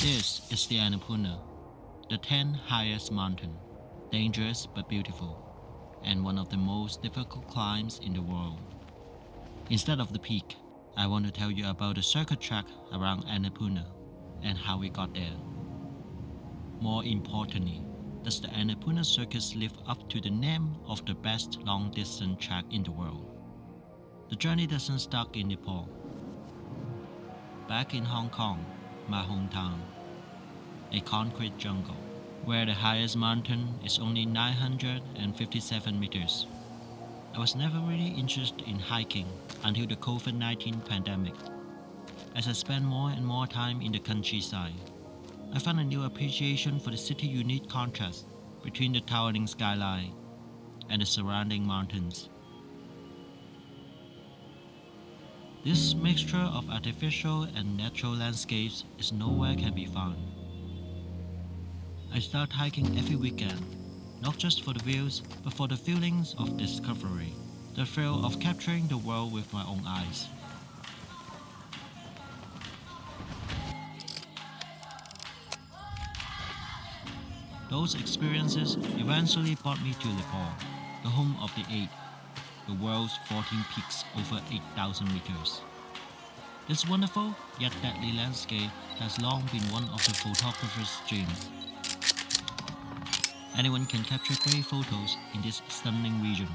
This is the Annapurna, the 10th highest mountain, dangerous but beautiful, and one of the most difficult climbs in the world. Instead of the peak, I want to tell you about the circuit track around Annapurna and how we got there. More importantly, does the Annapurna circus live up to the name of the best long-distance track in the world? The journey doesn't start in Nepal. Back in Hong Kong, my hometown, a concrete jungle, where the highest mountain is only 957 meters. I was never really interested in hiking until the COVID-19 pandemic. As I spent more and more time in the countryside, I found a new appreciation for the city's unique contrast between the towering skyline and the surrounding mountains. This mixture of artificial and natural landscapes is nowhere can be found. I start hiking every weekend, not just for the views, but for the feelings of discovery, the thrill of capturing the world with my own eyes. Those experiences eventually brought me to Nepal, the home of the eight, the world's 14 peaks over 8,000 meters. This wonderful yet deadly landscape has long been one of the photographer's dreams. Anyone can capture great photos in this stunning region.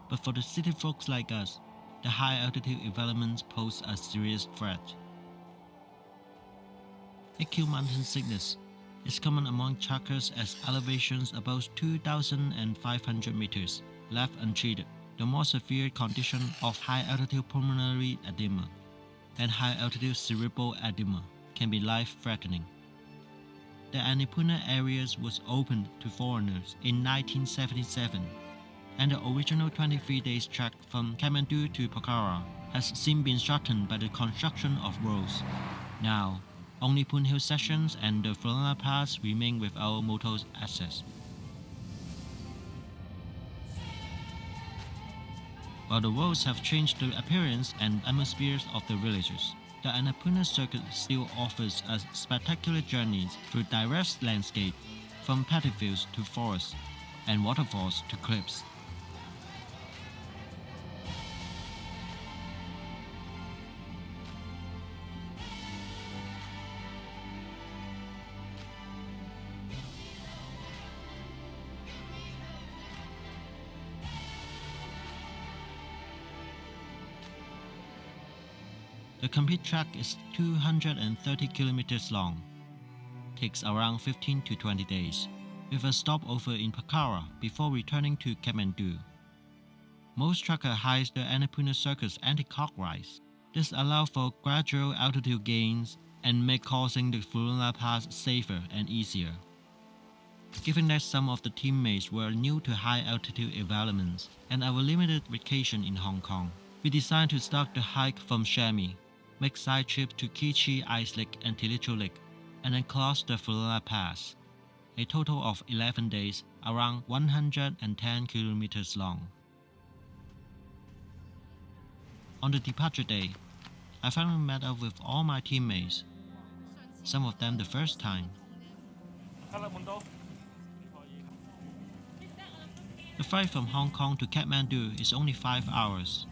But for the city folks like us, the high altitude environments pose a serious threat. Acute mountain sickness is common among trackers as elevations above 2,500 meters left untreated. The more severe condition of high altitude pulmonary edema and high altitude cerebral edema can be life-threatening. The Annapurna areas was opened to foreigners in 1977, and the original 23 days trek from Kathmandu to Pokhara has since been shortened by the construction of roads. Now, only Pun Hill sections and the Florana Pass remain without motor access. While the roads have changed the appearance and atmospheres of the villages, the Annapurna circuit still offers us spectacular journeys through diverse landscape, from paddy fields to forests, and waterfalls to cliffs. The complete track is 230 kilometers long, takes around 15 to 20 days, with a stopover in Pokhara before returning to Kathmandu. Most trackers hike the Annapurna circuit's anti-clockwise. This allows for gradual altitude gains and make crossing the Florana Pass safer and easier. Given that some of the teammates were new to high altitude environments and our limited vacation in Hong Kong, we decided to start the hike from Chame, make side trips to Kichi Ice Lake and Tilicho Lake, and then cross the Florana Pass, a total of 11 days, around 110 kilometers long. On the departure day, I finally met up with all my teammates, some of them the first time. The flight from Hong Kong to Kathmandu is only 5 hours.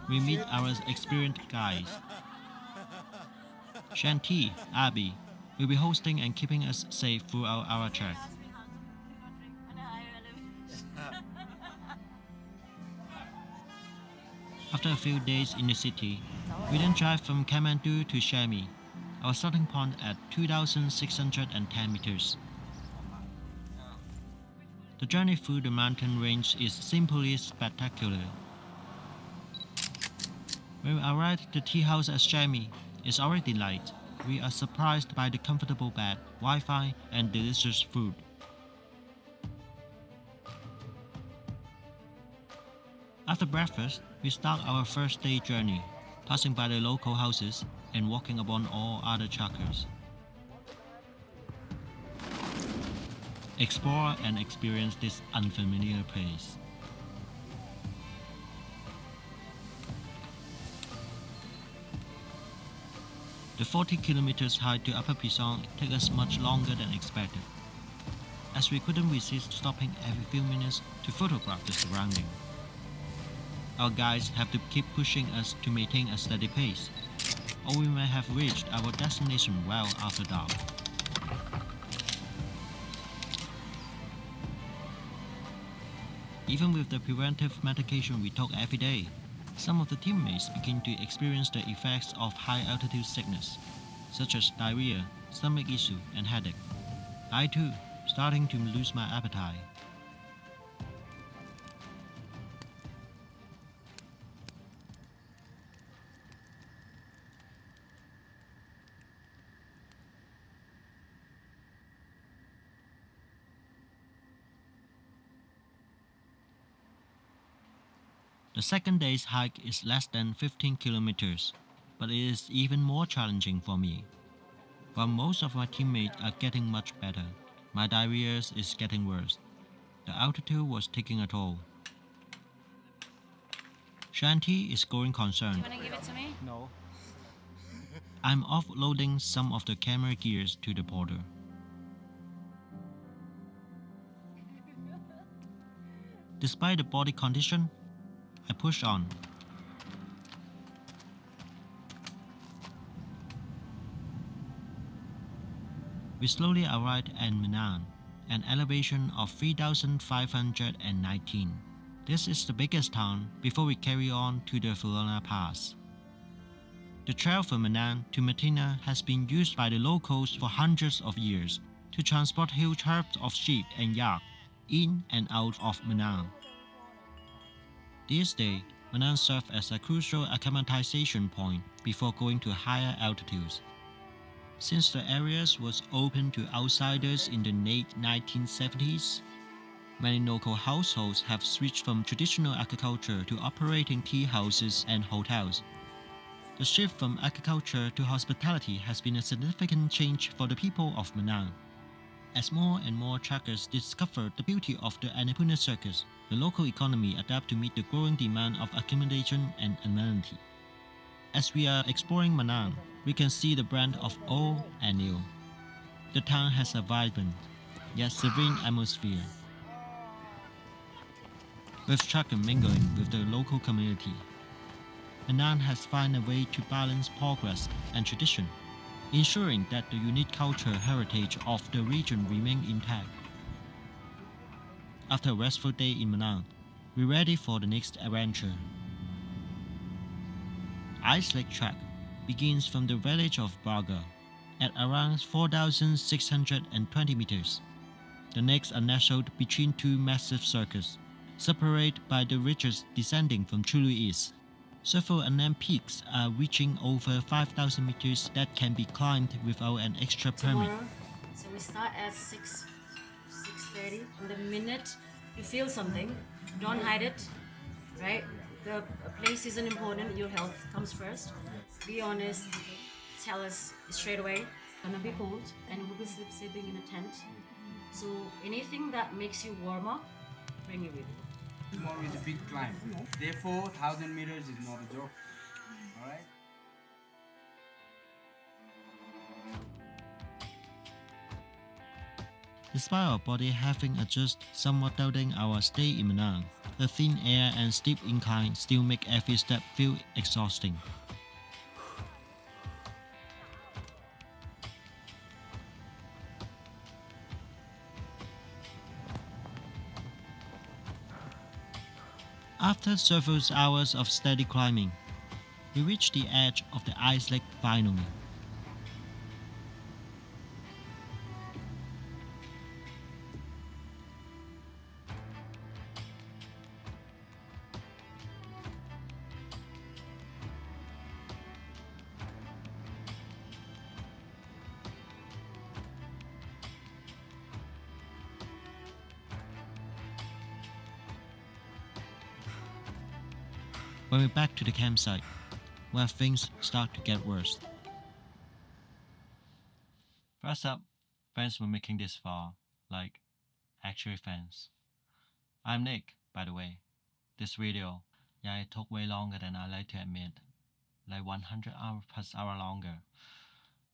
We meet our experienced guides. Shanti, Abby, will be hosting and keeping us safe throughout our trek. After a few days in the city, we then drive from Kathmandu to Chame, our starting point at 2,610 meters. The journey through the mountain range is simply spectacular. When we arrived at the tea house at Chame, it's already light. We are surprised by the comfortable bed, Wi-Fi, and delicious food. After breakfast, we start our first day journey, passing by the local houses and walking upon all other trackers. Explore and experience this unfamiliar place. The 40 kilometers hike to Upper Pisang took us much longer than expected, as we couldn't resist stopping every few minutes to photograph the surrounding. Our guides have to keep pushing us to maintain a steady pace, or we may have reached our destination well after dark. Even with the preventive medication we took every day, some of the teammates begin to experience the effects of high altitude sickness, such as diarrhea, stomach issue, and headache. I too, starting to lose my appetite. The second day's hike is less than 15 kilometers, but it is even more challenging for me. While most of my teammates are getting much better, my diarrhea is getting worse. The altitude was taking a toll. Shanti is growing concerned. You want to give it to me? No. I'm offloading some of the camera gears to the porter. Despite the body condition, I push on. We slowly arrived at Manang, an elevation of 3,519. This is the biggest town before we carry on to the Fulana Pass. The trail from Manang to Muktinath has been used by the locals for hundreds of years to transport huge herds of sheep and yak in and out of Manang. This day, Manang served as a crucial acclimatization point before going to higher altitudes. Since the area was open to outsiders in the late 1970s, many local households have switched from traditional agriculture to operating tea houses and hotels. The shift from agriculture to hospitality has been a significant change for the people of Manang. As more and more trekkers discover the beauty of the Annapurna circus, the local economy adapts to meet the growing demand of accommodation and amenity. As we are exploring Manang, we can see the blend of old and new. The town has a vibrant, yet serene atmosphere, with truckers mingling with the local community. Manang has found a way to balance progress and tradition, ensuring that the unique cultural heritage of the region remain intact. After a restful day in Manang, we're ready for the next adventure. Ice Lake Trek begins from the village of Barga at around 4,620 meters. The next are nestled between two massive circles, separated by the ridges descending from Chulu East. Several unnamed peaks are reaching over 5,000 meters that can be climbed without an extra permit. Tomorrow, so we start at 6:30. And the minute you feel something, don't hide it, right? The place isn't important, your health comes first. Be honest, tell us straight away. Gonna be cold and we'll be sleeping in a tent. So anything that makes you warmer, bring it with you. Tomorrow is a big climb. Therefore, 1,000 meters is not a joke. Alright? Despite our body having adjusted somewhat doubting our stay in Manang, the thin air and steep incline still make every step feel exhausting. After several hours of steady climbing, we reach the edge of the ice lake finally. When we're back to the campsite, where things start to get worse. First up, thanks for making this far, like, actually thanks. I'm Nick, by the way. This video, yeah, it took way longer than I like to admit, like 100 hours plus hour longer.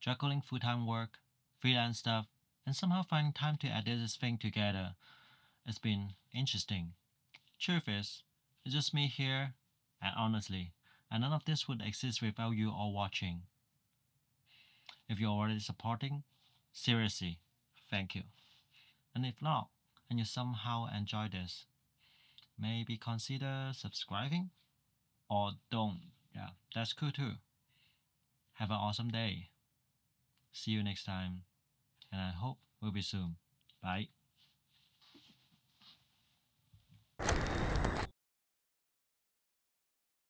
juggling full-time work, freelance stuff, and somehow finding time to edit this thing together. It's been interesting. Truth is, it's just me here, and honestly, and none of this would exist without you all watching. If you're already supporting, seriously, thank you. And if not, and you somehow enjoy this, maybe consider subscribing? Or don't. Yeah, that's cool too. Have an awesome day. See you next time, and I hope we'll be soon. Bye.